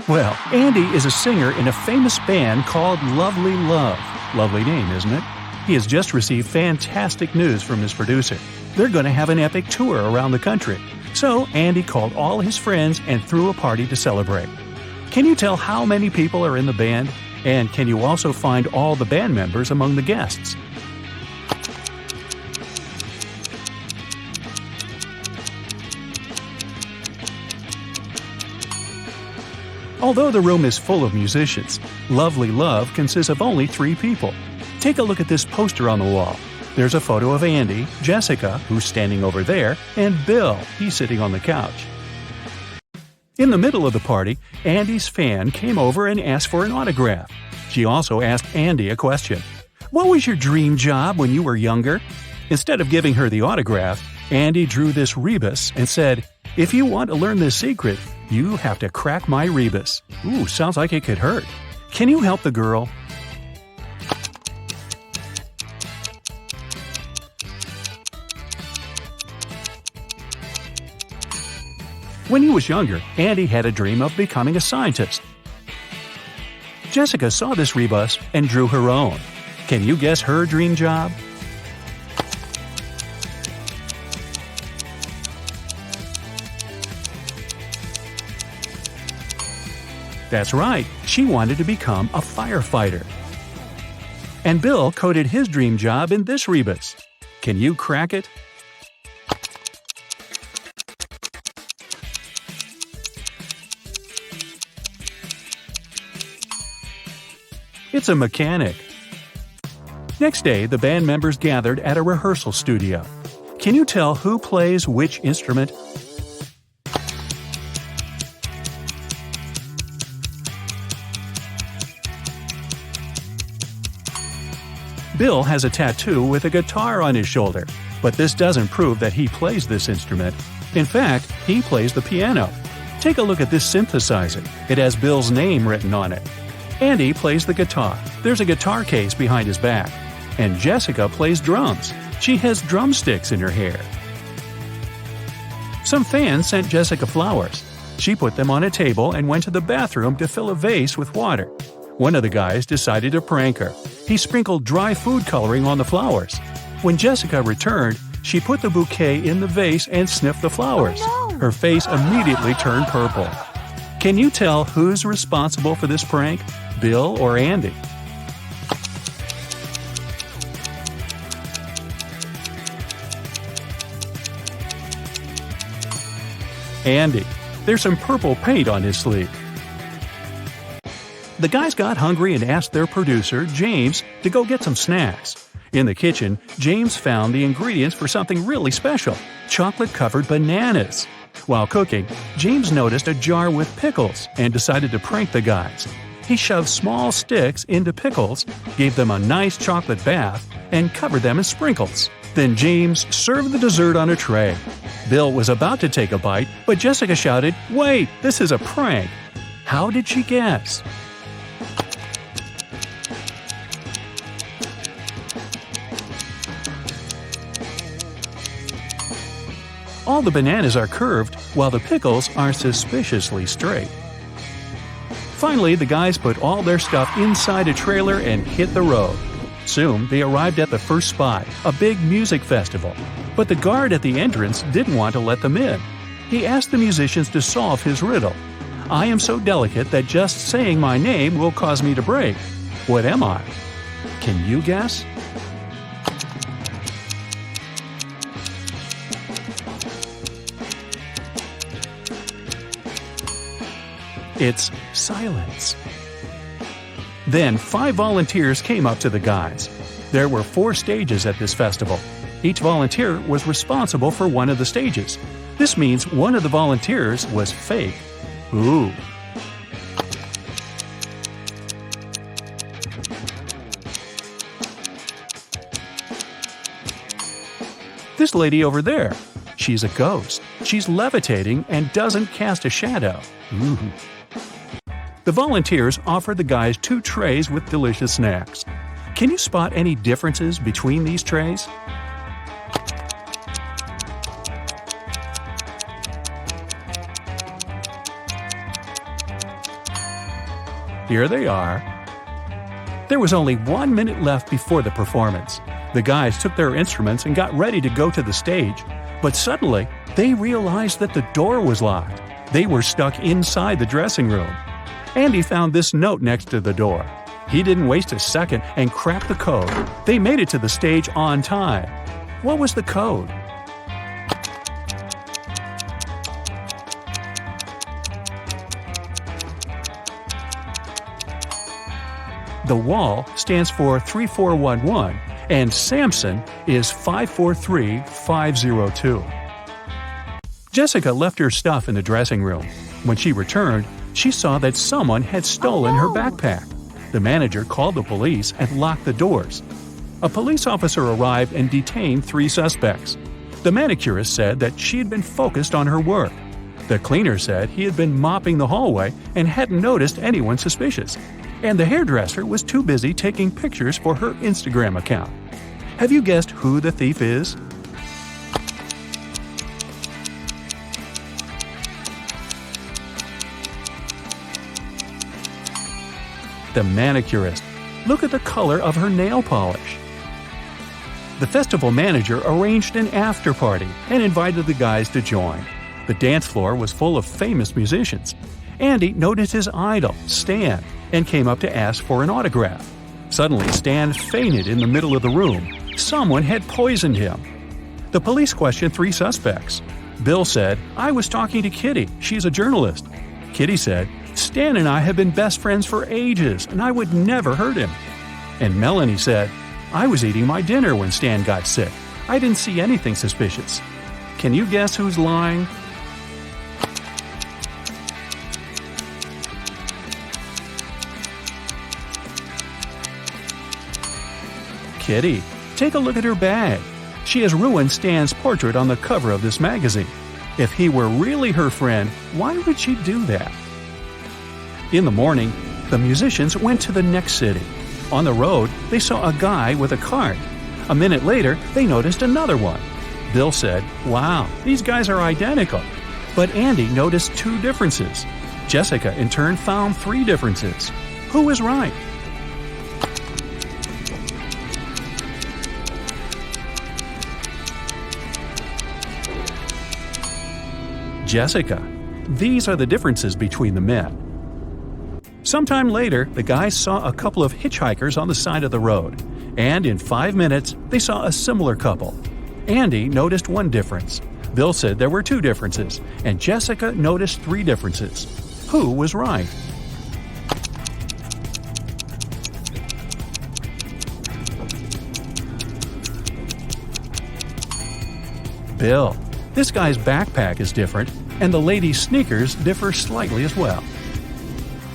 Well, Andy is a singer in a famous band called Lovely Love. Lovely name, isn't it? He has just received fantastic news from his producer. They're going to have an epic tour around the country. So Andy called all his friends and threw a party to celebrate. Can you tell how many people are in the band? And can you also find all the band members among the guests? Although the room is full of musicians, Lovely Love consists of only 3 people. Take a look at this poster on the wall. There's a photo of Andy, Jessica, who's standing over there, and Bill, he's sitting on the couch. In the middle of the party, Andy's fan came over and asked for an autograph. She also asked Andy a question. What was your dream job when you were younger? Instead of giving her the autograph, Andy drew this rebus and said, "If you want to learn this secret, you have to crack my rebus." Ooh, sounds like it could hurt. Can you help the girl? When he was younger, Andy had a dream of becoming a scientist. Jessica saw this rebus and drew her own. Can you guess her dream job? That's right, she wanted to become a firefighter. And Bill coded his dream job in this rebus. Can you crack it? It's a mechanic. Next day, the band members gathered at a rehearsal studio. Can you tell who plays which instrument? Bill has a tattoo with a guitar on his shoulder, but this doesn't prove that he plays this instrument. In fact, he plays the piano. Take a look at this synthesizer. It has Bill's name written on it. Andy plays the guitar. There's a guitar case behind his back. And Jessica plays drums. She has drumsticks in her hair. Some fans sent Jessica flowers. She put them on a table and went to the bathroom to fill a vase with water. One of the guys decided to prank her. He sprinkled dry food coloring on the flowers. When Jessica returned, she put the bouquet in the vase and sniffed the flowers. Oh, no. Her face immediately turned purple. Can you tell who's responsible for this prank? Bill or Andy? Andy. There's some purple paint on his sleeve. The guys got hungry and asked their producer, James, to go get some snacks. In the kitchen, James found the ingredients for something really special: chocolate-covered bananas. While cooking, James noticed a jar with pickles and decided to prank the guys. He shoved small sticks into pickles, gave them a nice chocolate bath, and covered them in sprinkles. Then James served the dessert on a tray. Bill was about to take a bite, but Jessica shouted, "Wait, this is a prank!" How did she guess? All the bananas are curved, while the pickles are suspiciously straight. Finally, the guys put all their stuff inside a trailer and hit the road. Soon, they arrived at the first spot, a big music festival. But the guard at the entrance didn't want to let them in. He asked the musicians to solve his riddle. "I am so delicate that just saying my name will cause me to break. What am I?" Can you guess? It's silence. Then 5 volunteers came up to the guys. There were 4 stages at this festival. Each volunteer was responsible for one of the stages. This means one of the volunteers was fake. Ooh. This lady over there. She's a ghost. She's levitating and doesn't cast a shadow. Ooh. The volunteers offered the guys 2 trays with delicious snacks. Can you spot any differences between these trays? Here they are. There was only 1 minute left before the performance. The guys took their instruments and got ready to go to the stage, but suddenly they realized that the door was locked. They were stuck inside the dressing room. Andy found this note next to the door. He didn't waste a second and cracked the code. They made it to the stage on time. What was the code? The wall stands for 3411, and Samson is 543502. Jessica left her stuff in the dressing room. When she returned, she saw that someone had stolen her backpack. The manager called the police and locked the doors. A police officer arrived and detained 3 suspects. The manicurist said that she had been focused on her work. The cleaner said he had been mopping the hallway and hadn't noticed anyone suspicious. And the hairdresser was too busy taking pictures for her Instagram account. Have you guessed who the thief is? The manicurist. Look at the color of her nail polish. The festival manager arranged an after party and invited the guys to join. The dance floor was full of famous musicians. Andy noticed his idol, Stan, and came up to ask for an autograph. Suddenly, Stan fainted in the middle of the room. Someone had poisoned him. The police questioned 3 suspects. Bill said, "I was talking to Kitty. She's a journalist." Kitty said, "Stan and I have been best friends for ages, and I would never hurt him." And Melanie said, "I was eating my dinner when Stan got sick. I didn't see anything suspicious." Can you guess who's lying? Kitty. Take a look at her bag. She has ruined Stan's portrait on the cover of this magazine. If he were really her friend, why would she do that? In the morning, the musicians went to the next city. On the road, they saw a guy with a cart. A minute later, they noticed another one. Bill said, "Wow, these guys are identical." But Andy noticed 2 differences. Jessica, in turn, found 3 differences. Who was right? Jessica. These are the differences between the men. Sometime later, the guys saw a couple of hitchhikers on the side of the road, and in 5 minutes, they saw a similar couple. Andy noticed 1 difference. Bill said there were 2 differences, and Jessica noticed 3 differences. Who was right? Bill. This guy's backpack is different, and the lady's sneakers differ slightly as well.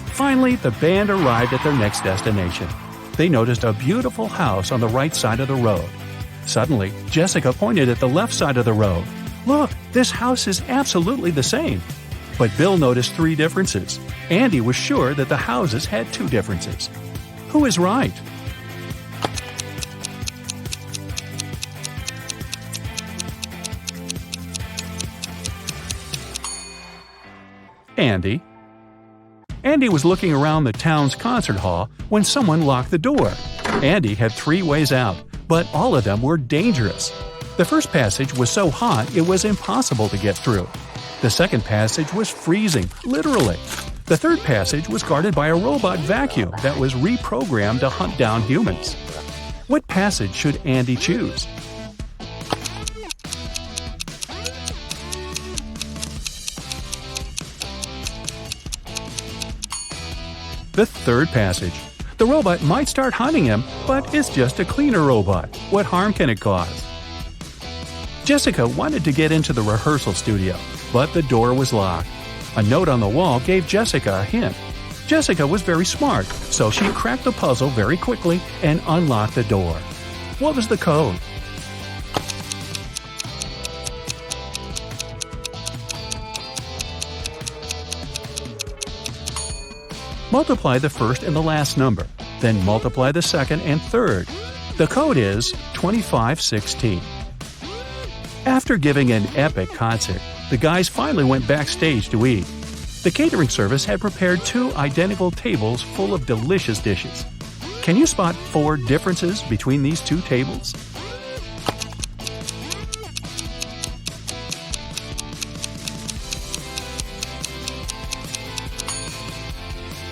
Finally, the band arrived at their next destination. They noticed a beautiful house on the right side of the road. Suddenly, Jessica pointed at the left side of the road. "Look, this house is absolutely the same." But Bill noticed 3 differences. Andy was sure that the houses had 2 differences. Who is right? Andy. Andy was looking around the town's concert hall when someone locked the door. Andy had 3 ways out, but all of them were dangerous. The first passage was so hot it was impossible to get through. The second passage was freezing, literally. The third passage was guarded by a robot vacuum that was reprogrammed to hunt down humans. What passage should Andy choose? The third passage. The robot might start hunting him, but it's just a cleaner robot. What harm can it cause? Jessica wanted to get into the rehearsal studio, but the door was locked. A note on the wall gave Jessica a hint. Jessica was very smart, so she cracked the puzzle very quickly and unlocked the door. What was the code? Multiply the first and the last number, then multiply the second and third. The code is 2516. After giving an epic concert, the guys finally went backstage to eat. The catering service had prepared 2 identical tables full of delicious dishes. Can you spot 4 differences between these 2 tables?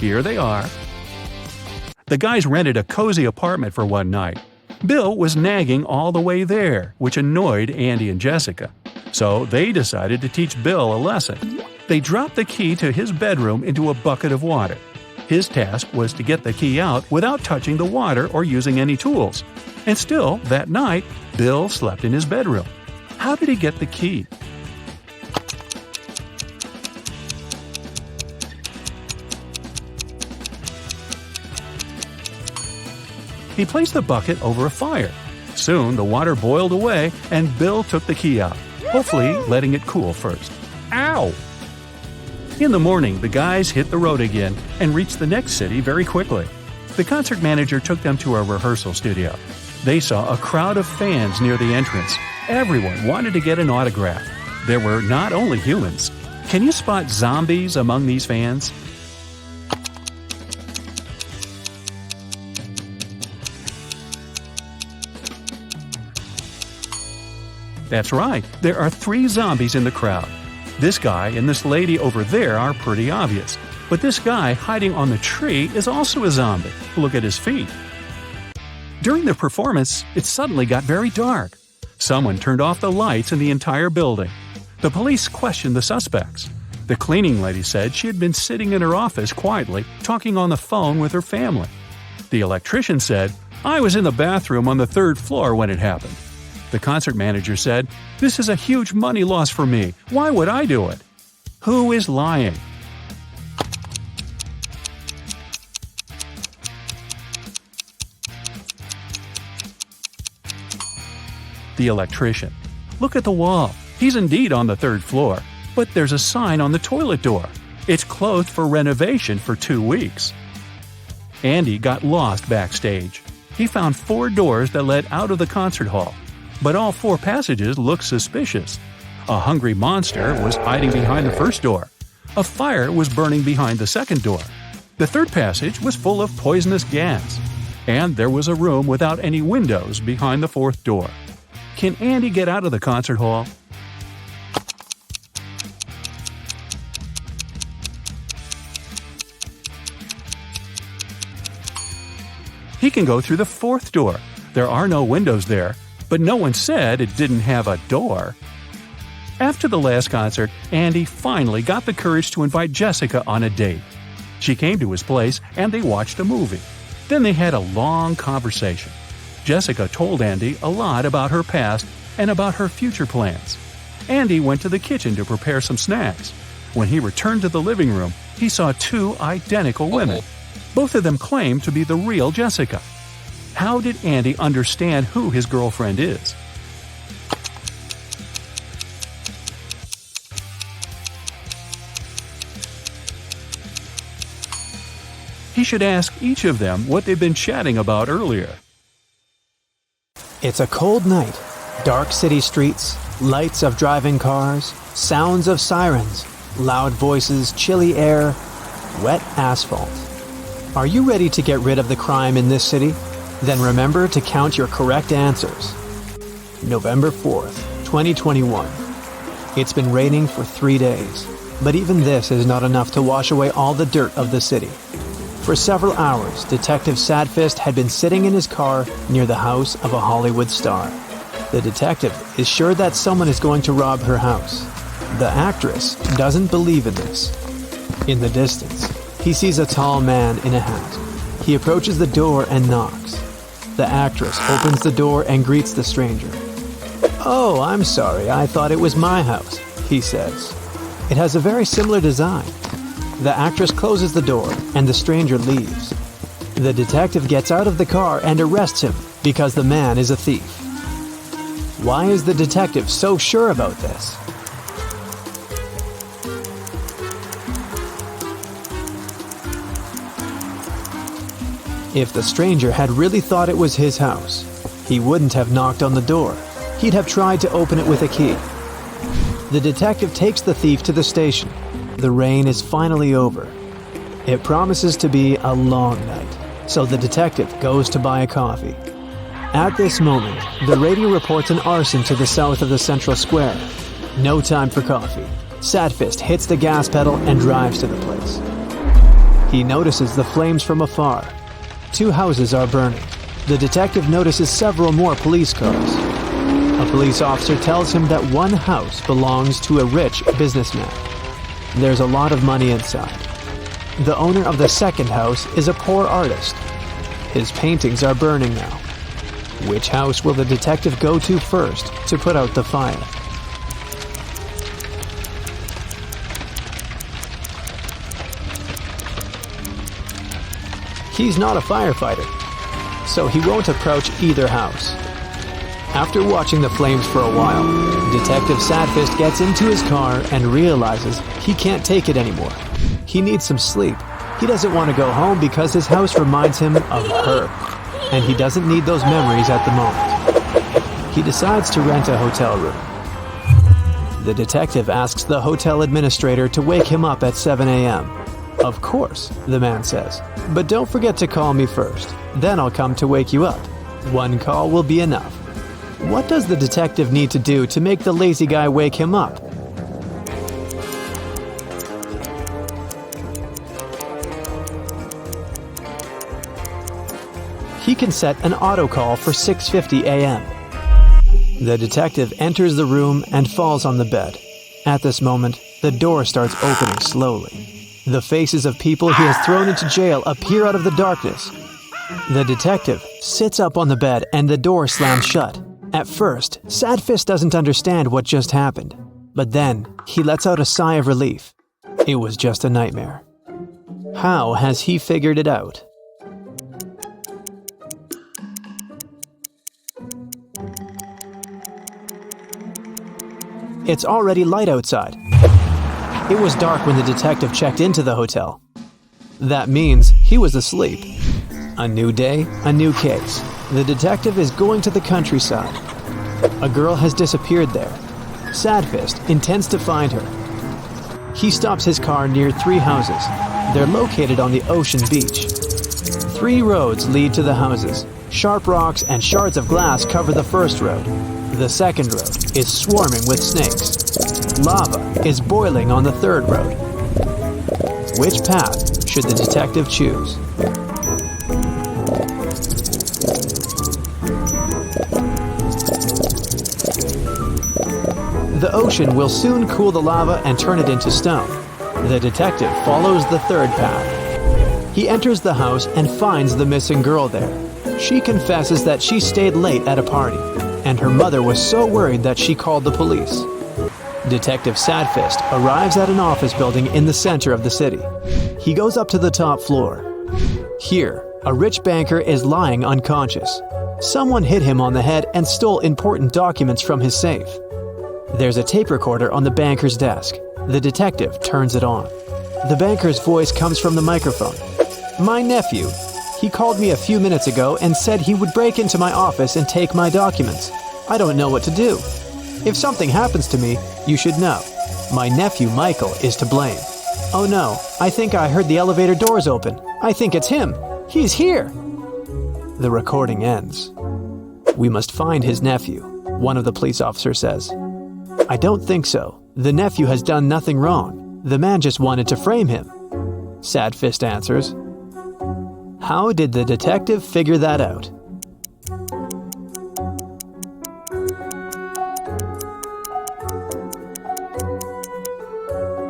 Here they are. The guys rented a cozy apartment for one night. Bill was nagging all the way there, which annoyed Andy and Jessica. So they decided to teach Bill a lesson. They dropped the key to his bedroom into a bucket of water. His task was to get the key out without touching the water or using any tools. And still, that night, Bill slept in his bedroom. How did he get the key? He placed the bucket over a fire. Soon the water boiled away and Bill took the key out, hopefully letting it cool first. Ow! In the morning, the guys hit the road again and reached the next city very quickly. The concert manager took them to a rehearsal studio. They saw a crowd of fans near the entrance. Everyone wanted to get an autograph. There were not only humans. Can you spot zombies among these fans? That's right, there are 3 zombies in the crowd. This guy and this lady over there are pretty obvious. But this guy hiding on the tree is also a zombie. Look at his feet. During the performance, it suddenly got very dark. Someone turned off the lights in the entire building. The police questioned the suspects. The cleaning lady said she had been sitting in her office quietly, talking on the phone with her family. The electrician said, "I was in the bathroom on the 3rd floor when it happened." The concert manager said, "This is a huge money loss for me. Why would I do it?" Who is lying? The electrician. Look at the wall. He's indeed on the 3rd floor, but there's a sign on the toilet door. It's closed for renovation for 2 weeks. Andy got lost backstage. He found 4 doors that led out of the concert hall. But all 4 passages looked suspicious. A hungry monster was hiding behind the first door. A fire was burning behind the second door. The 3rd passage was full of poisonous gas. And there was a room without any windows behind the 4th door. Can Andy get out of the concert hall? He can go through the 4th door. There are no windows there. But no one said it didn't have a door. After the last concert, Andy finally got the courage to invite Jessica on a date. She came to his place and they watched a movie. Then they had a long conversation. Jessica told Andy a lot about her past and about her future plans. Andy went to the kitchen to prepare some snacks. When he returned to the living room, he saw 2 identical women. Both of them claimed to be the real Jessica. How did Andy understand who his girlfriend is? He should ask each of them what they've been chatting about earlier. It's a cold night. Dark city streets, lights of driving cars, sounds of sirens, loud voices, chilly air, wet asphalt. Are you ready to get rid of the crime in this city? Then remember to count your correct answers. November 4th, 2021. It's been raining for 3 days, but even this is not enough to wash away all the dirt of the city. For several hours, Detective Sadfist had been sitting in his car near the house of a Hollywood star. The detective is sure that someone is going to rob her house. The actress doesn't believe in this. In the distance, he sees a tall man in a hat. He approaches the door and knocks. The actress opens the door and greets the stranger. "Oh, I'm sorry, I thought it was my house," he says. It has a very similar design. The actress closes the door and the stranger leaves. The detective gets out of the car and arrests him because the man is a thief. Why is the detective so sure about this? If the stranger had really thought it was his house, he wouldn't have knocked on the door. He'd have tried to open it with a key. The detective takes the thief to the station. The rain is finally over. It promises to be a long night, so the detective goes to buy a coffee. At this moment, the radio reports an arson to the south of the central square. No time for coffee. Sadfist hits the gas pedal and drives to the place. He notices the flames from afar. 2 houses are burning. The detective notices several more police cars. A police officer tells him that one house belongs to a rich businessman. There's a lot of money inside. The owner of the second house is a poor artist. His paintings are burning now. Which house will the detective go to first to put out the fire? He's not a firefighter, so he won't approach either house. After watching the flames for a while, Detective Sadfist gets into his car and realizes he can't take it anymore. He needs some sleep. He doesn't want to go home because his house reminds him of her, and he doesn't need those memories at the moment. He decides to rent a hotel room. The detective asks the hotel administrator to wake him up at 7 a.m. Of course, the man says, but don't forget to call me first. Then I'll come to wake you up. One call will be enough. What does the detective need to do to make the lazy guy wake him up? He can set an auto call for 6:50 a.m. The detective enters the room and falls on the bed. At this moment, the door starts opening slowly. The faces of people he has thrown into jail appear out of the darkness. The detective sits up on the bed and the door slams shut. At first, Sadfist doesn't understand what just happened, but then he lets out a sigh of relief. It was just a nightmare. How has he figured it out? It's already light outside. It was dark when the detective checked into the hotel. That means he was asleep. A new day, a new case. The detective is going to the countryside. A girl has disappeared there. Sadfist intends to find her. He stops his car near 3 houses. They're located on the ocean beach. 3 roads lead to the houses. Sharp rocks and shards of glass cover the first road. The second road is swarming with snakes. Lava is boiling on the third road. Which path should the detective choose? The ocean will soon cool the lava and turn it into stone. The detective follows the third path. He enters the house and finds the missing girl there. She confesses that she stayed late at a party, and her mother was so worried that she called the police. Detective Sadfist arrives at an office building in the center of the city. He goes up to the top floor. Here, a rich banker is lying unconscious. Someone hit him on the head and stole important documents from his safe. There's a tape recorder on the banker's desk. The detective turns it on. The banker's voice comes from the microphone. "My nephew. He called me a few minutes ago and said he would break into my office and take my documents. I don't know what to do. If something happens to me, you should know. My nephew Michael is to blame. Oh no, I think I heard the elevator doors open. I think it's him. He's here." The recording ends. "We must find his nephew," one of the police officers says. "I don't think so. The nephew has done nothing wrong. The man just wanted to frame him," Sadfist answers. How did the detective figure that out?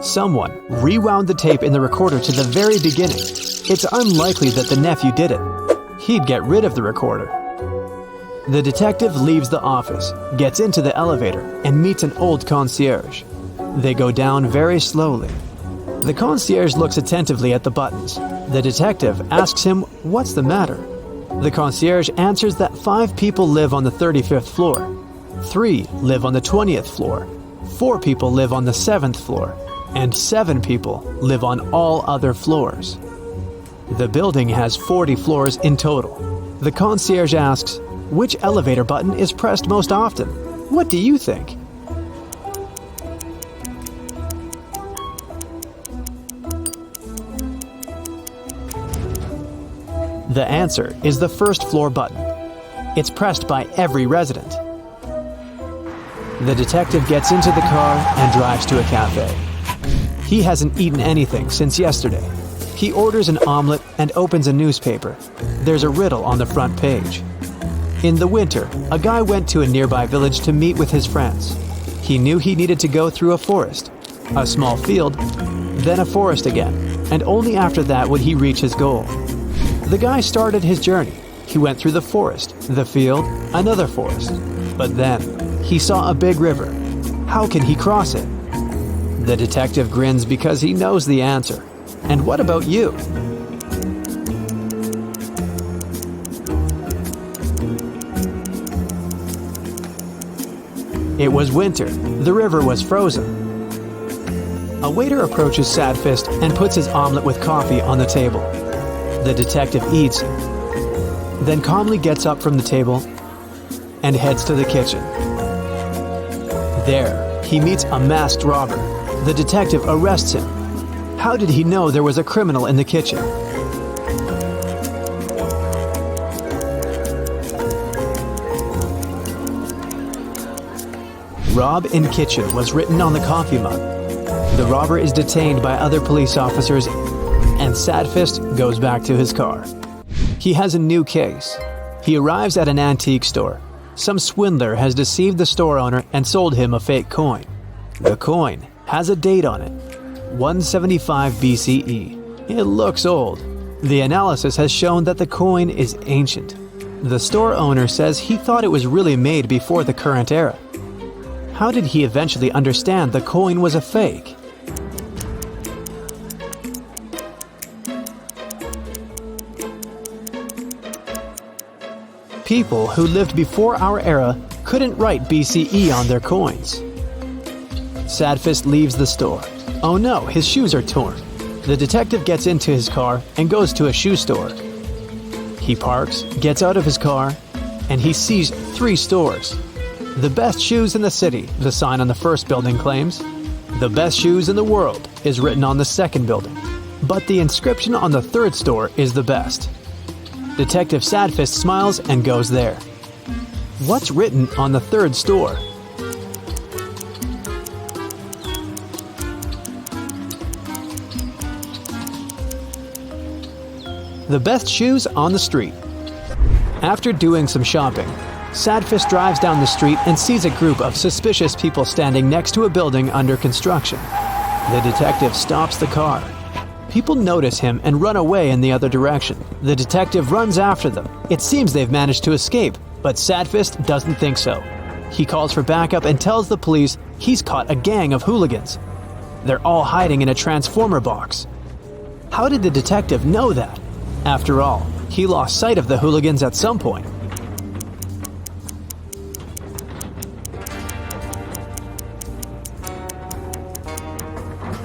Someone rewound the tape in the recorder to the very beginning. It's unlikely that the nephew did it. He'd get rid of the recorder. The detective leaves the office, gets into the elevator, and meets an old concierge. They go down very slowly. The concierge looks attentively at the buttons. The detective asks him what's the matter. The concierge answers that 5 people live on the 35th floor. 3 live on the 20th floor. 4 people live on the 7th floor. And 7 people live on all other floors. The building has 40 floors in total. The concierge asks, which elevator button is pressed most often? What do you think? The answer is the first floor button. It's pressed by every resident. The detective gets into the car and drives to a cafe. He hasn't eaten anything since yesterday. He orders an omelet and opens a newspaper. There's a riddle on the front page. In the winter, a guy went to a nearby village to meet with his friends. He knew he needed to go through a forest, a small field, then a forest again, and only after that would he reach his goal. The guy started his journey. He went through the forest, the field, another forest. But then, he saw a big river. How can he cross it? The detective grins because he knows the answer. And what about you? It was winter. The river was frozen. A waiter approaches Sadfist and puts his omelet with coffee on the table. The detective eats, then calmly gets up from the table and heads to the kitchen. There, he meets a masked robber. The detective arrests him. How did he know there was a criminal in the kitchen? Rob in kitchen was written on the coffee mug. The robber is detained by other police officers, and Sadfist goes back to his car. He has a new case. He arrives at an antique store. Some swindler has deceived the store owner and sold him a fake coin. The coin has a date on it, 175 BCE. It looks old. The analysis has shown that the coin is ancient. The store owner says he thought it was really made before the current era. How did he eventually understand the coin was a fake? People who lived before our era couldn't write BCE on their coins. Sadfist leaves the store. Oh no, his shoes are torn. The detective gets into his car and goes to a shoe store. He parks, gets out of his car, and he sees 3 stores. The best shoes in the city, the sign on the first building claims. The best shoes in the world is written on the second building. But the inscription on the third store is the best. Detective Sadfist smiles and goes there. What's written on the third store? The best shoes on the street. After doing some shopping, Sadfist drives down the street and sees a group of suspicious people standing next to a building under construction. The detective stops the car. People notice him and run away in the other direction. The detective runs after them. It seems they've managed to escape, but Sadfist doesn't think so. He calls for backup and tells the police he's caught a gang of hooligans. They're all hiding in a transformer box. How did the detective know that? After all, he lost sight of the hooligans at some point.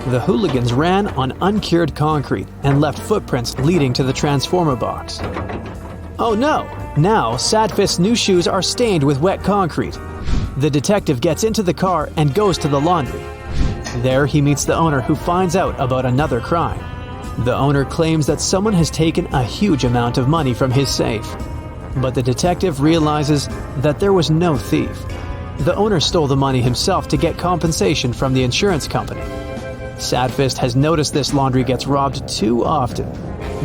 The hooligans ran on uncured concrete and left footprints leading to the transformer box. Oh no! Now, Sadfist's new shoes are stained with wet concrete. The detective gets into the car and goes to the laundry. There he meets the owner, who finds out about another crime. The owner claims that someone has taken a huge amount of money from his safe. But the detective realizes that there was no thief. The owner stole the money himself to get compensation from the insurance company. Sadfist has noticed this laundry gets robbed too often,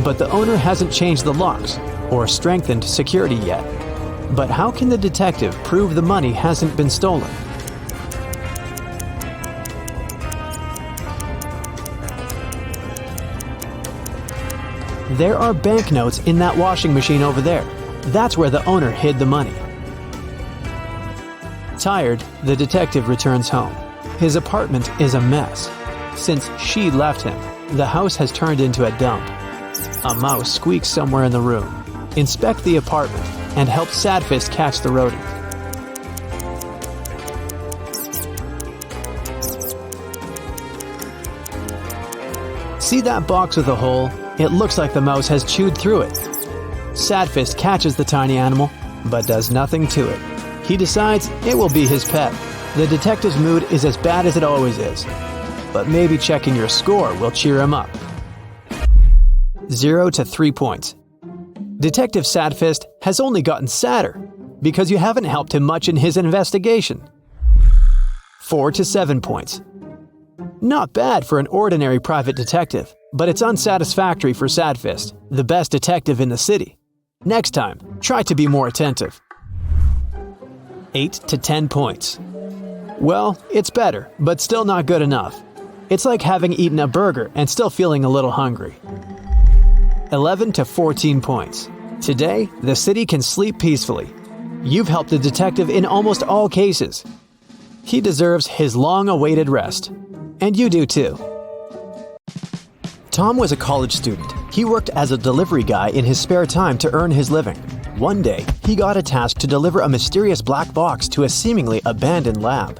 but the owner hasn't changed the locks or strengthened security yet. But how can the detective prove the money hasn't been stolen? There are banknotes in that washing machine over there. That's where the owner hid the money. Tired, the detective returns home. His apartment is a mess. Since she left him, the house has turned into a dump. A mouse squeaks somewhere in the room. Inspect the apartment and help Sadfist catch the rodent. See that box with a hole? It looks like the mouse has chewed through it. Sadfist catches the tiny animal, but does nothing to it. He decides it will be his pet. The detective's mood is as bad as it always is. But maybe checking your score will cheer him up. 0 to 3 points. Detective Sadfist has only gotten sadder because you haven't helped him much in his investigation. 4 to 7 points. Not bad for an ordinary private detective, but it's unsatisfactory for Sadfist, the best detective in the city. Next time, try to be more attentive. 8 to 10 points. Well, it's better, but still not good enough. It's like having eaten a burger and still feeling a little hungry. 11 to 14 points. Today, the city can sleep peacefully. You've helped the detective in almost all cases. He deserves his long-awaited rest. And you do too. Tom was a college student. He worked as a delivery guy in his spare time to earn his living. One day, he got a task to deliver a mysterious black box to a seemingly abandoned lab.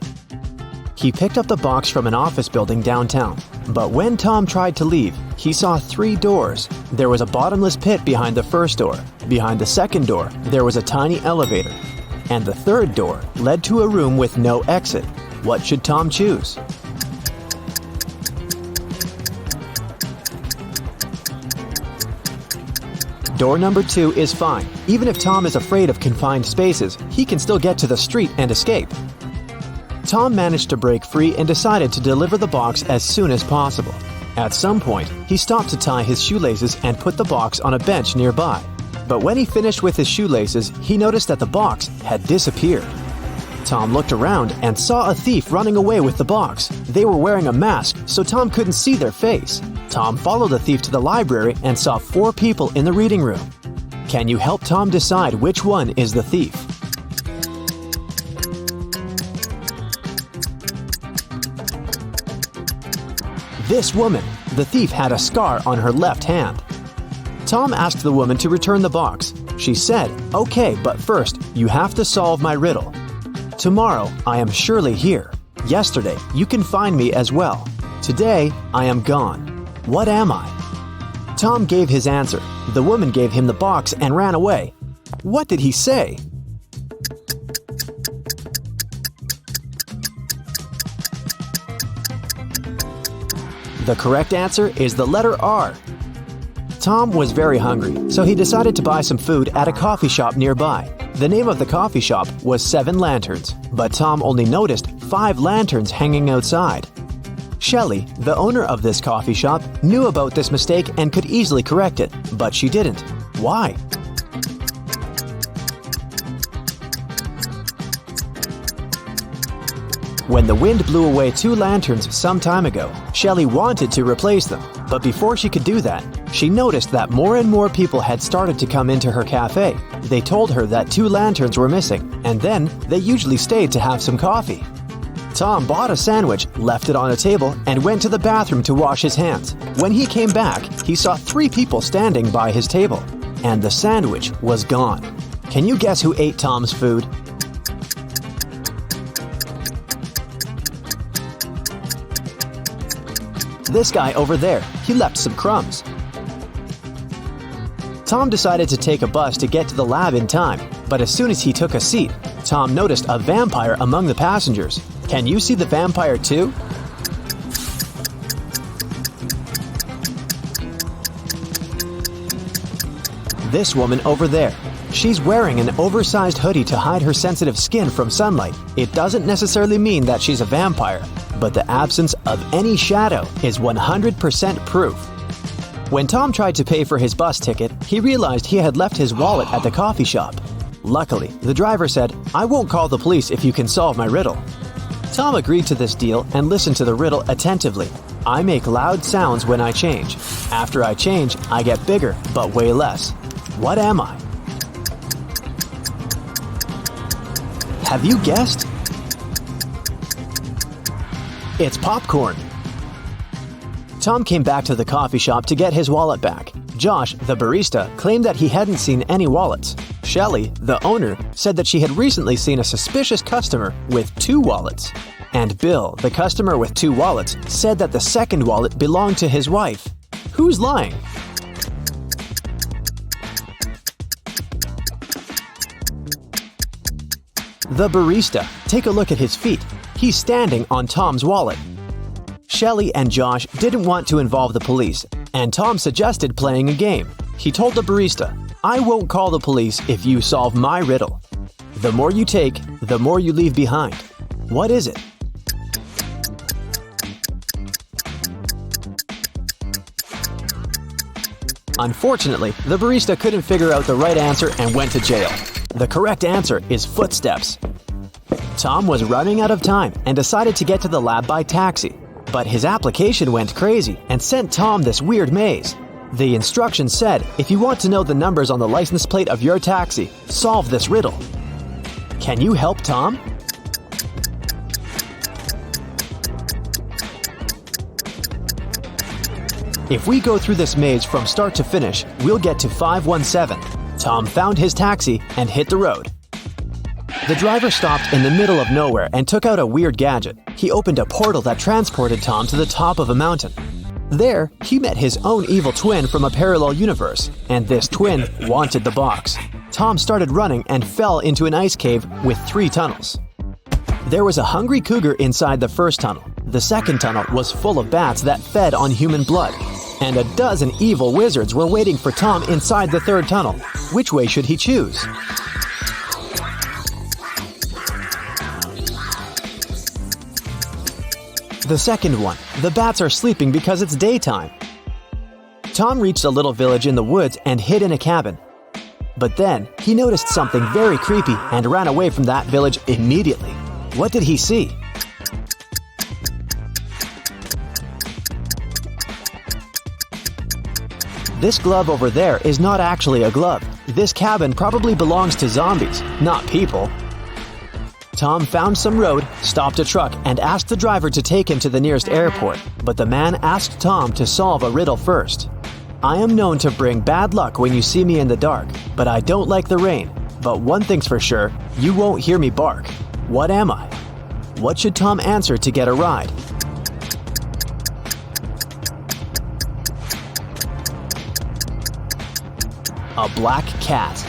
He picked up the box from an office building downtown, but when Tom tried to leave, he saw 3 doors. There was a bottomless pit behind the first door. Behind the second door, there was a tiny elevator. And the third door led to a room with no exit. What should Tom choose? Door number 2 is fine. Even if Tom is afraid of confined spaces, he can still get to the street and escape. Tom managed to break free and decided to deliver the box as soon as possible. At some point, he stopped to tie his shoelaces and put the box on a bench nearby. But when he finished with his shoelaces, he noticed that the box had disappeared. Tom looked around and saw a thief running away with the box. They were wearing a mask, so Tom couldn't see their face. Tom followed the thief to the library and saw 4 people in the reading room. Can you help Tom decide which one is the thief? This woman, the thief, had a scar on her left hand. Tom asked the woman to return the box. She said, "Okay, but first, you have to solve my riddle. Tomorrow, I am surely here. Yesterday, you can find me as well. Today, I am gone. What am I?" Tom gave his answer. The woman gave him the box and ran away. What did he say? The correct answer is the letter R. Tom was very hungry, so he decided to buy some food at a coffee shop nearby. The name of the coffee shop was 7 Lanterns, but Tom only noticed 5 lanterns hanging outside. Shelley, the owner of this coffee shop, knew about this mistake and could easily correct it, but she didn't. Why? When the wind blew away 2 lanterns some time ago, Shelley wanted to replace them. But before she could do that, she noticed that more and more people had started to come into her cafe. They told her that 2 lanterns were missing, and then they usually stayed to have some coffee. Tom bought a sandwich, left it on a table, and went to the bathroom to wash his hands. When he came back, he saw 3 people standing by his table, and the sandwich was gone. Can you guess who ate Tom's food? This guy over there. He left some crumbs. Tom decided to take a bus to get to the lab in time, but as soon as he took a seat, Tom noticed a vampire among the passengers. Can you see the vampire too? This woman over there. She's wearing an oversized hoodie to hide her sensitive skin from sunlight. It doesn't necessarily mean that she's a vampire, but the absence of any shadow is 100% proof. When Tom tried to pay for his bus ticket, he realized he had left his wallet at the coffee shop. Luckily, the driver said, "I won't call the police if you can solve my riddle." Tom agreed to this deal and listened to the riddle attentively. I make loud sounds when I change. After I change, I get bigger, but way less. What am I? Have you guessed? It's popcorn. Tom came back to the coffee shop to get his wallet back. Josh, the barista, claimed that he hadn't seen any wallets. Shelley, the owner, said that she had recently seen a suspicious customer with 2 wallets. And Bill, the customer with 2 wallets, said that the second wallet belonged to his wife. Who's lying? The barista. Take a look at his feet. He's standing on Tom's wallet. Shelley and Josh didn't want to involve the police, and Tom suggested playing a game. He told the barista, I won't call the police if you solve my riddle. The more you take, the more you leave behind. What is it? Unfortunately, the barista couldn't figure out the right answer and went to jail. The correct answer is footsteps. Tom was running out of time and decided to get to the lab by taxi. But his application went crazy and sent Tom this weird maze. The instructions said, if you want to know the numbers on the license plate of your taxi, solve this riddle. Can you help Tom? If we go through this maze from start to finish, we'll get to 517. Tom found his taxi and hit the road. The driver stopped in the middle of nowhere and took out a weird gadget. He opened a portal that transported Tom to the top of a mountain. There, he met his own evil twin from a parallel universe, and this twin wanted the box. Tom started running and fell into an ice cave with 3 tunnels. There was a hungry cougar inside the first tunnel. The second tunnel was full of bats that fed on human blood. And a dozen evil wizards were waiting for Tom inside the third tunnel. Which way should he choose? The second one. The bats are sleeping because it's daytime. Tom reached a little village in the woods and hid in a cabin. But then, he noticed something very creepy and ran away from that village immediately. What did he see? This glove over there is not actually a glove. This cabin probably belongs to zombies, not people. Tom found some road, stopped a truck, and asked the driver to take him to the nearest airport. But the man asked Tom to solve a riddle first. I am known to bring bad luck when you see me in the dark, but I don't like the rain. But one thing's for sure, you won't hear me bark. What am I? What should Tom answer to get a ride? A black cat.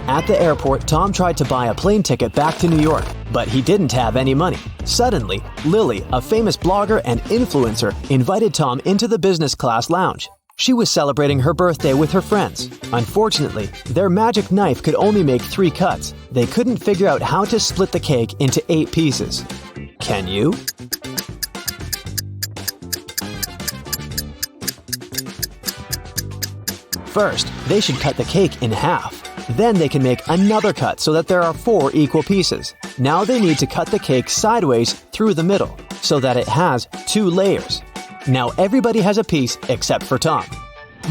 At the airport, Tom tried to buy a plane ticket back to New York, but he didn't have any money. Suddenly, Lily, a famous blogger and influencer, invited Tom into the business class lounge. She was celebrating her birthday with her friends. Unfortunately, their magic knife could only make 3 cuts. They couldn't figure out how to split the cake into 8 pieces. Can you? First, they should cut the cake in half. Then they can make another cut so that there are 4 equal pieces. Now they need to cut the cake sideways through the middle so that it has 2 layers. Now everybody has a piece except for Tom.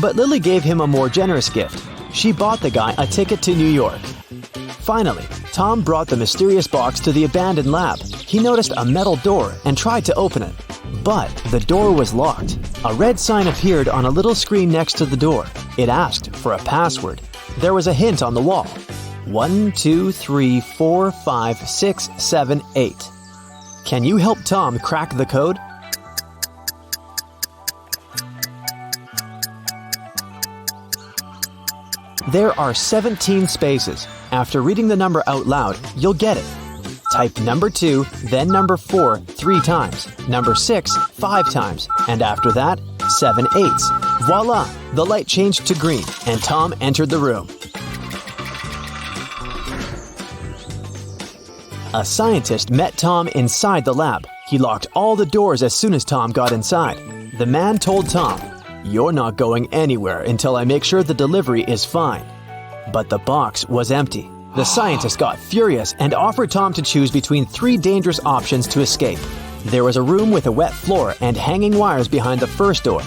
But Lily gave him a more generous gift. She bought the guy a ticket to New York. Finally, Tom brought the mysterious box to the abandoned lab. He noticed a metal door and tried to open it. But the door was locked. A red sign appeared on a little screen next to the door. It asked for a password. There was a hint on the wall. 1, 2, 3, 4, 5, 6, 7, 8. Can you help Tom crack the code? There are 17 spaces. After reading the number out loud, you'll get it. Type number 2, then number 4 3 times, number 6 5 times, and after that, 7 eighths. Voila! The light changed to green, and Tom entered the room. A scientist met Tom inside the lab. He locked all the doors as soon as Tom got inside. The man told Tom, "You're not going anywhere until I make sure the delivery is fine." But the box was empty. The scientist got furious and offered Tom to choose between 3 dangerous options to escape. There was a room with a wet floor and hanging wires behind the first door.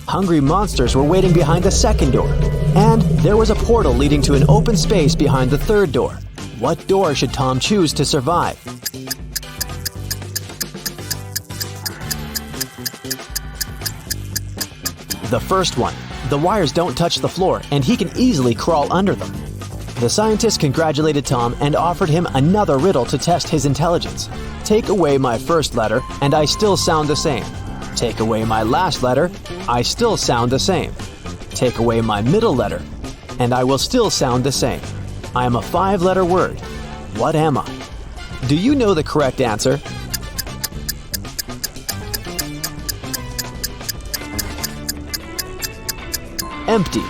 Hungry monsters were waiting behind the second door. And there was a portal leading to an open space behind the third door. What door should Tom choose to survive? The first one. The wires don't touch the floor, and he can easily crawl under them. The scientist congratulated Tom and offered him another riddle to test his intelligence. Take away my first letter, and I still sound the same. Take away my last letter, I still sound the same. Take away my middle letter, and I will still sound the same. I am a 5-letter word. What am I? Do you know the correct answer? Empty.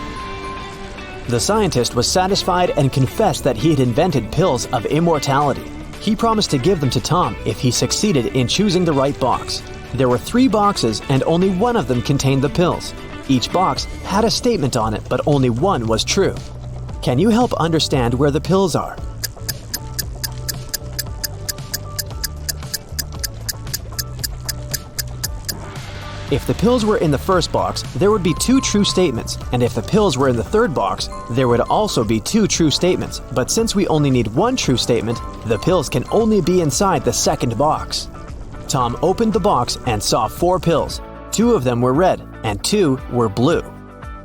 The scientist was satisfied and confessed that he had invented pills of immortality. He promised to give them to Tom if he succeeded in choosing the right box. There were 3 boxes and only one of them contained the pills. Each box had a statement on it, but only one was true. Can you help understand where the pills are? If the pills were in the first box, there would be 2 true statements, and if the pills were in the third box, there would also be 2 true statements. But since we only need 1 true statement, the pills can only be inside the second box. Tom opened the box and saw 4 pills. 2 of them were red, and 2 were blue.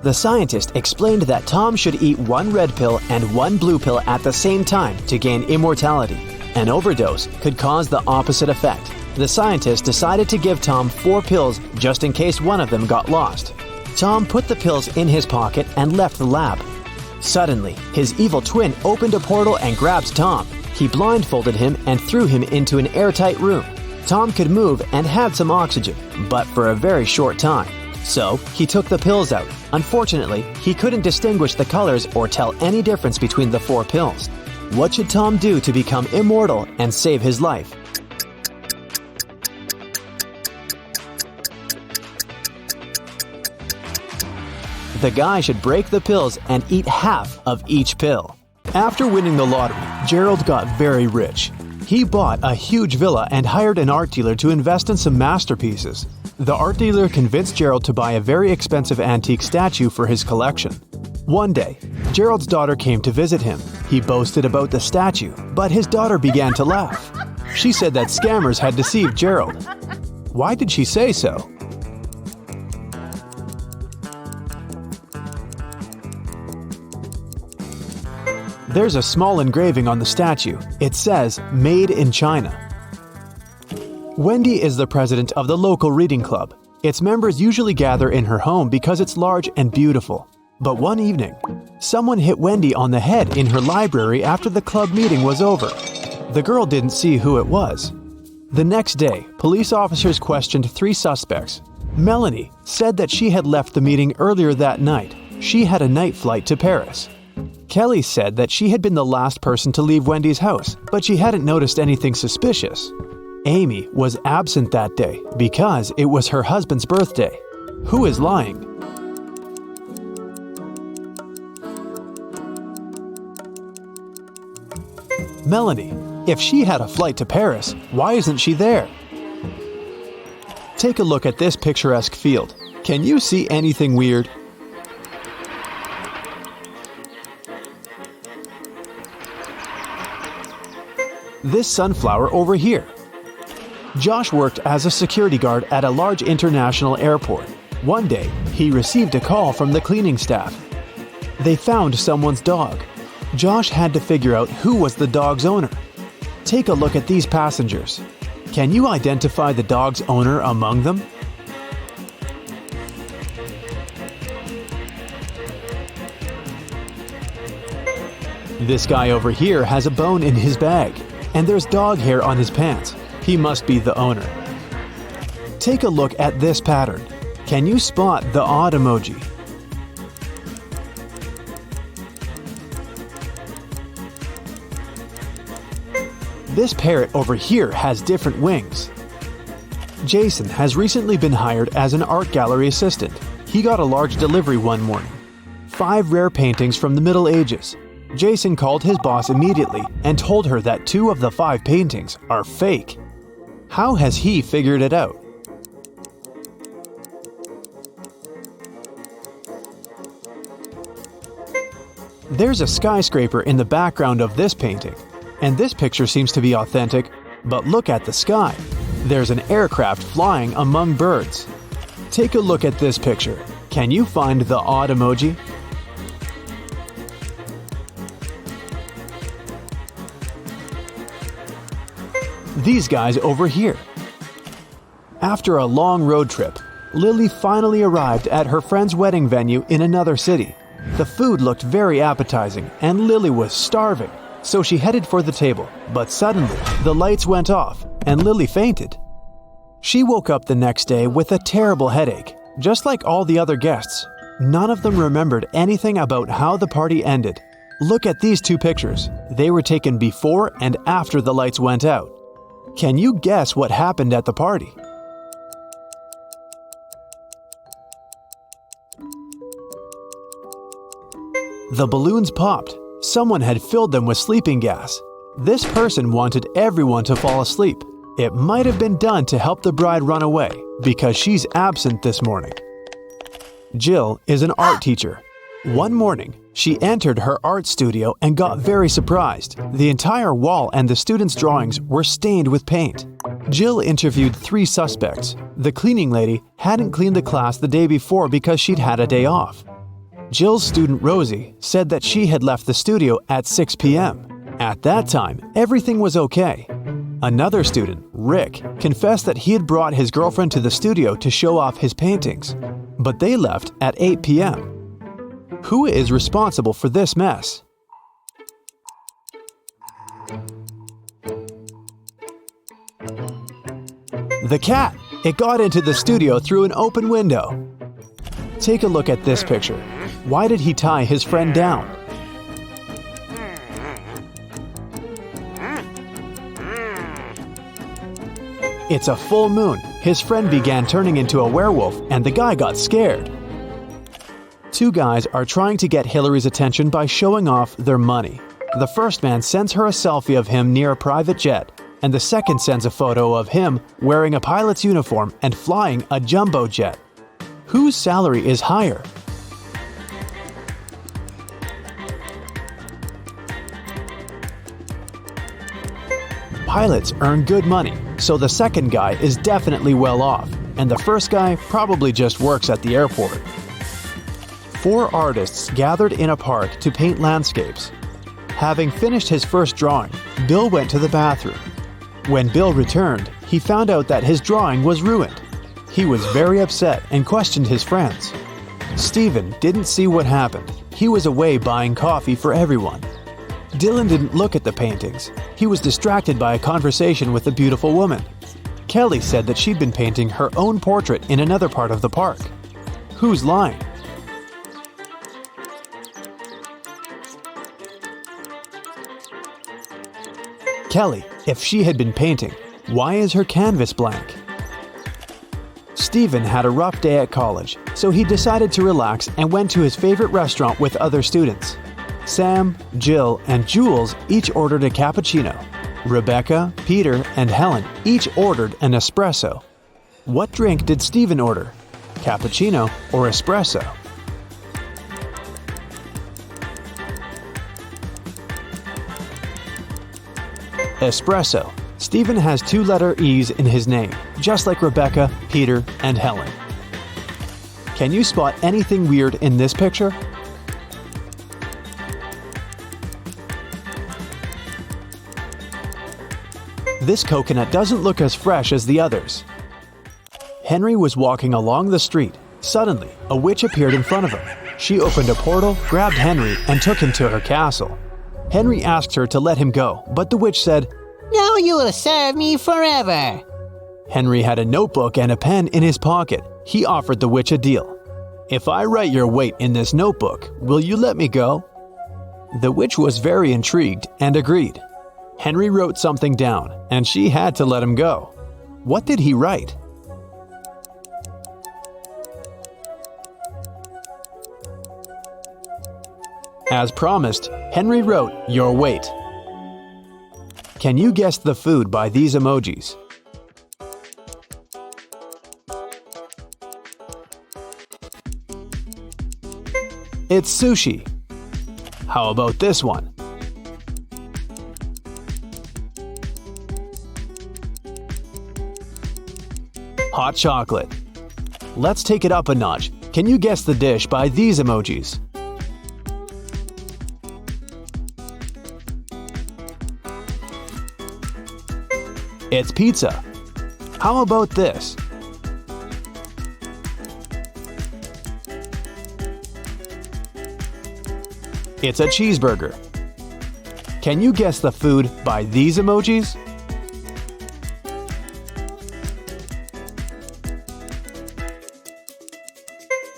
The scientist explained that Tom should eat 1 red pill and 1 blue pill at the same time to gain immortality. An overdose could cause the opposite effect. The scientist decided to give Tom 4 pills just in case one of them got lost. Tom put the pills in his pocket and left the lab. Suddenly, his evil twin opened a portal and grabbed Tom. He blindfolded him and threw him into an airtight room. Tom could move and had some oxygen, but for a very short time. So, he took the pills out. Unfortunately, he couldn't distinguish the colors or tell any difference between the 4 pills. What should Tom do to become immortal and save his life? The guy should break the pills and eat half of each pill. After winning the lottery, Gerald got very rich. He bought a huge villa and hired an art dealer to invest in some masterpieces. The art dealer convinced Gerald to buy a very expensive antique statue for his collection. One day, Gerald's daughter came to visit him. He boasted about the statue, but his daughter began to laugh. She said that scammers had deceived Gerald. Why did she say so? There's a small engraving on the statue. It says, "Made in China." Wendy is the president of the local reading club. Its members usually gather in her home because it's large and beautiful. But one evening, someone hit Wendy on the head in her library after the club meeting was over. The girl didn't see who it was. The next day, police officers questioned 3 suspects. Melanie said that she had left the meeting earlier that night. She had a night flight to Paris. Kelly said that she had been the last person to leave Wendy's house, but she hadn't noticed anything suspicious. Amy was absent that day because it was her husband's birthday. Who is lying? Melanie. If she had a flight to Paris, why isn't she there? Take a look at this picturesque field. Can you see anything weird? This sunflower over here. Josh worked as a security guard at a large international airport. One day, he received a call from the cleaning staff. They found someone's dog. Josh had to figure out who was the dog's owner. Take a look at these passengers. Can you identify the dog's owner among them? This guy over here has a bone in his bag. And there's dog hair on his pants. He must be the owner. Take a look at this pattern. Can you spot the odd emoji? This parrot over here has different wings. Jason has recently been hired as an art gallery assistant. He got a large delivery one morning. 5 rare paintings from the Middle Ages. Jason called his boss immediately and told her that 2 of the 5 paintings are fake. How has he figured it out? There's a skyscraper in the background of this painting, and this picture seems to be authentic, but look at the sky. There's an aircraft flying among birds. Take a look at this picture. Can you find the odd emoji? These guys over here. After a long road trip, Lily finally arrived at her friend's wedding venue in another city. The food looked very appetizing and Lily was starving, so she headed for the table. But suddenly, the lights went off and Lily fainted. She woke up the next day with a terrible headache, just like all the other guests. None of them remembered anything about how the party ended. Look at these two pictures. They were taken before and after the lights went out. Can you guess what happened at the party? The balloons popped. Someone had filled them with sleeping gas. This person wanted everyone to fall asleep. It might have been done to help the bride run away because she's absent this morning. Jill is an art teacher. One morning, she entered her art studio and got very surprised. The entire wall and the students' drawings were stained with paint. Jill interviewed 3 suspects. The cleaning lady hadn't cleaned the class the day before because she'd had a day off. Jill's student Rosie said that she had left the studio at 6 p.m. At that time, everything was okay. Another student, Rick, confessed that he had brought his girlfriend to the studio to show off his paintings, but they left at 8 p.m. Who is responsible for this mess? The cat! It got into the studio through an open window. Take a look at this picture. Why did he tie his friend down? It's a full moon. His friend began turning into a werewolf and the guy got scared. 2 guys are trying to get Hillary's attention by showing off their money. The first man sends her a selfie of him near a private jet, and the second sends a photo of him wearing a pilot's uniform and flying a jumbo jet. Whose salary is higher? Pilots earn good money, so the second guy is definitely well off, and the first guy probably just works at the airport. 4 artists gathered in a park to paint landscapes. Having finished his first drawing, Bill went to the bathroom. When Bill returned, he found out that his drawing was ruined. He was very upset and questioned his friends. Steven didn't see what happened. He was away buying coffee for everyone. Dylan didn't look at the paintings. He was distracted by a conversation with a beautiful woman. Kelly said that she'd been painting her own portrait in another part of the park. Who's lying? Kelly, if she had been painting, why is her canvas blank? Steven had a rough day at college, so he decided to relax and went to his favorite restaurant with other students. Sam, Jill, and Jules each ordered a cappuccino. Rebecca, Peter, and Helen each ordered an espresso. What drink did Steven order? Cappuccino or espresso? Espresso. Steven has 2-letter E's in his name, just like Rebecca, Peter, and Helen. Can you spot anything weird in this picture? This coconut doesn't look as fresh as the others. Henry was walking along the street. Suddenly, a witch appeared in front of him. She opened a portal, grabbed Henry, and took him to her castle. Henry asked her to let him go, but the witch said, "Now you will serve me forever." Henry had a notebook and a pen in his pocket. He offered the witch a deal. "If I write your weight in this notebook, will you let me go?" The witch was very intrigued and agreed. Henry wrote something down, and she had to let him go. What did he write? As promised, Henry wrote, "Your weight." Can you guess the food by these emojis? It's sushi. How about this one? Hot chocolate. Let's take it up a notch. Can you guess the dish by these emojis? It's pizza. How about this? It's a cheeseburger. Can you guess the food by these emojis?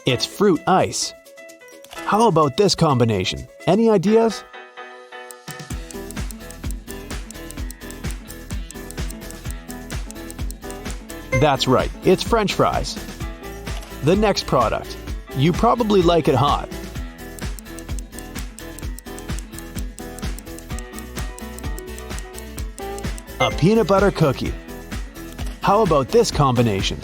It's fruit ice. How about this combination? Any ideas? That's right, it's French fries. The next product. You probably like it hot. A peanut butter cookie. How about this combination?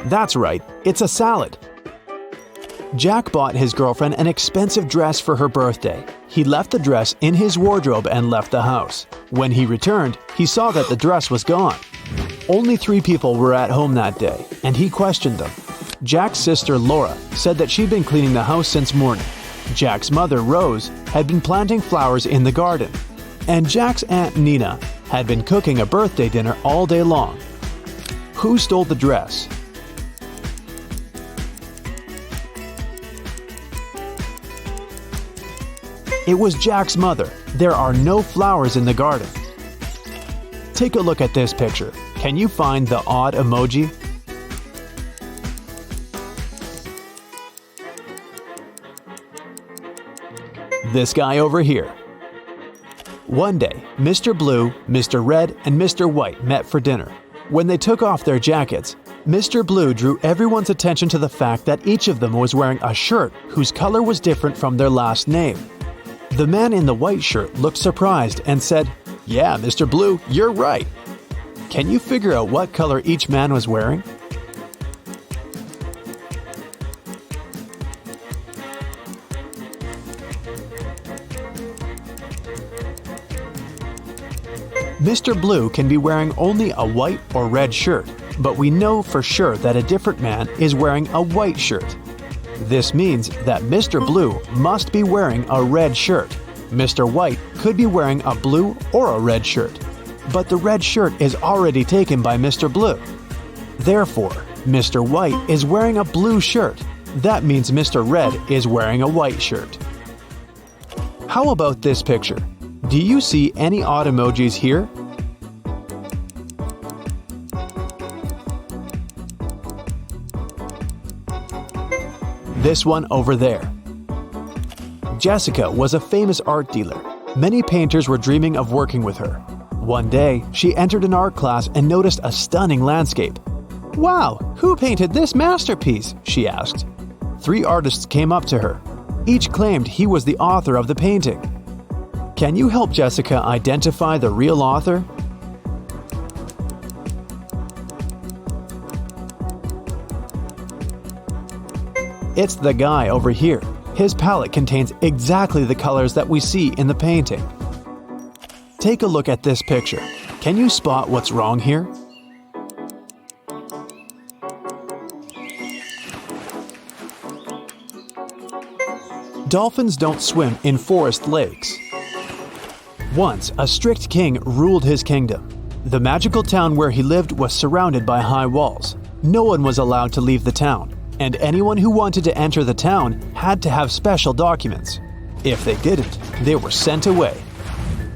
That's right, it's a salad. Jack bought his girlfriend an expensive dress for her birthday. He left the dress in his wardrobe and left the house. When he returned, he saw that the dress was gone. Only 3 people were at home that day, and he questioned them. Jack's sister Laura said that she'd been cleaning the house since morning. Jack's mother, Rose, had been planting flowers in the garden. And Jack's aunt Nina had been cooking a birthday dinner all day long. Who stole the dress? It was Jack's mother. There are no flowers in the garden. Take a look at this picture. Can you find the odd emoji? This guy over here. One day, Mr. Blue, Mr. Red, and Mr. White met for dinner. When they took off their jackets, Mr. Blue drew everyone's attention to the fact that each of them was wearing a shirt whose color was different from their last name. The man in the white shirt looked surprised and said, "Yeah, Mr. Blue, you're right." Can you figure out what color each man was wearing? Mr. Blue can be wearing only a white or red shirt, but we know for sure that a different man is wearing a white shirt. This means that Mr. Blue must be wearing a red shirt. Mr. White could be wearing a blue or a red shirt, but the red shirt is already taken by Mr. Blue. Therefore, Mr. White is wearing a blue shirt. That means Mr. Red is wearing a white shirt. How about this picture? Do you see any odd emojis here? This one over there. Jessica was a famous art dealer. Many painters were dreaming of working with her. One day, she entered an art class and noticed a stunning landscape. "Wow, who painted this masterpiece?" she asked. 3 artists came up to her. Each claimed he was the author of the painting. Can you help Jessica identify the real author? It's the guy over here. His palette contains exactly the colors that we see in the painting. Take a look at this picture. Can you spot what's wrong here? Dolphins don't swim in forest lakes. Once, a strict king ruled his kingdom. The magical town where he lived was surrounded by high walls. No one was allowed to leave the town, and anyone who wanted to enter the town had to have special documents. If they didn't, they were sent away.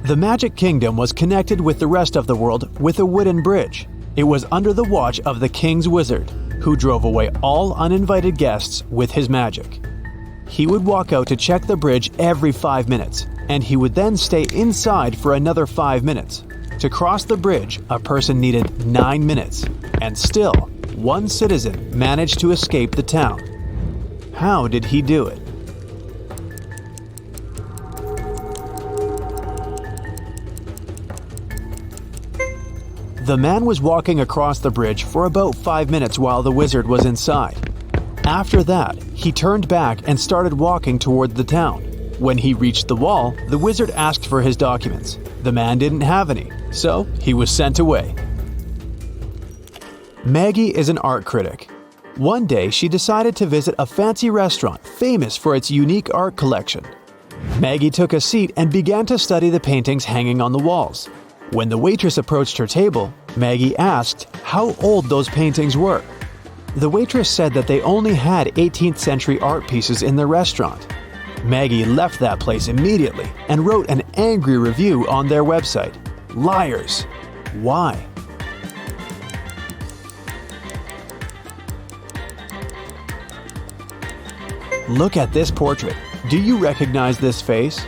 The Magic Kingdom was connected with the rest of the world with a wooden bridge. It was under the watch of the king's wizard, who drove away all uninvited guests with his magic. He would walk out to check the bridge every 5 minutes, and he would then stay inside for another 5 minutes. To cross the bridge, a person needed 9 minutes, and still, one citizen managed to escape the town. How did he do it? The man was walking across the bridge for about 5 minutes while the wizard was inside. After that, he turned back and started walking toward the town. When he reached the wall, the wizard asked for his documents. The man didn't have any, so he was sent away. Maggie is an art critic. One day, she decided to visit a fancy restaurant famous for its unique art collection. Maggie took a seat and began to study the paintings hanging on the walls. When the waitress approached her table, Maggie asked how old those paintings were. The waitress said that they only had 18th century art pieces in the restaurant. Maggie left that place immediately and wrote an angry review on their website. Liars! Why? Look at this portrait. Do you recognize this face?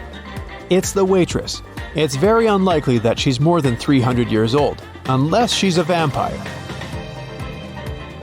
It's the waitress. It's very unlikely that she's more than 300 years old, unless she's a vampire.